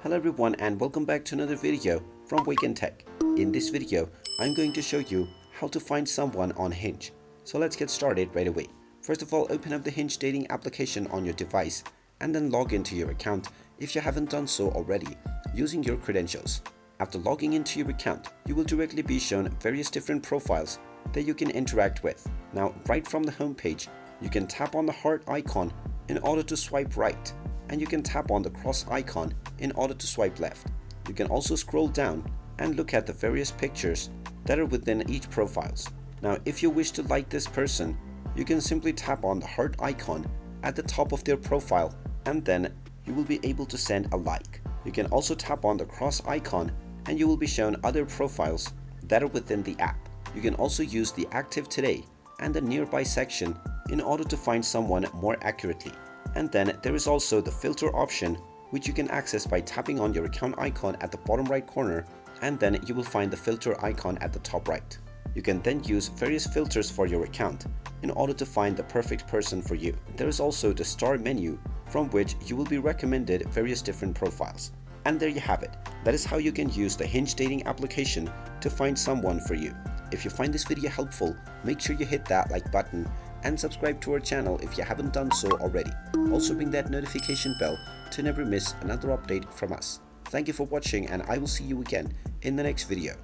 Hello everyone and welcome back to another video from Wake&Tech. In this video, I'm going to show you how to find someone on Hinge. So let's get started right away. First of all, open up the Hinge Dating application on your device and then log into your account if you haven't done so already using your credentials. After logging into your account, you will directly be shown various different profiles that you can interact with. Now, right from the home page, you can tap on the heart icon in order to swipe right, and you can tap on the cross icon in order to swipe left. You can also scroll down and look at the various pictures that are within each profiles. Now, if you wish to like this person, you can simply tap on the heart icon at the top of their profile and then you will be able to send a like. You can also tap on the cross icon and you will be shown other profiles that are within the app. You can also use the active today and the nearby section in order to find someone more accurately. And then there is also the filter option, which you can access by tapping on your account icon at the bottom right corner, and then you will find the filter icon at the top right. You can then use various filters for your account in order to find the perfect person for you. There is also the star menu from which you will be recommended various different profiles. And there you have it. That is how you can use the Hinge Dating application to find someone for you. If you find this video helpful, make sure you hit that like button and subscribe to our channel if you haven't done so already. Also ring that notification bell to never miss another update from us. Thank you for watching and I will see you again in the next video.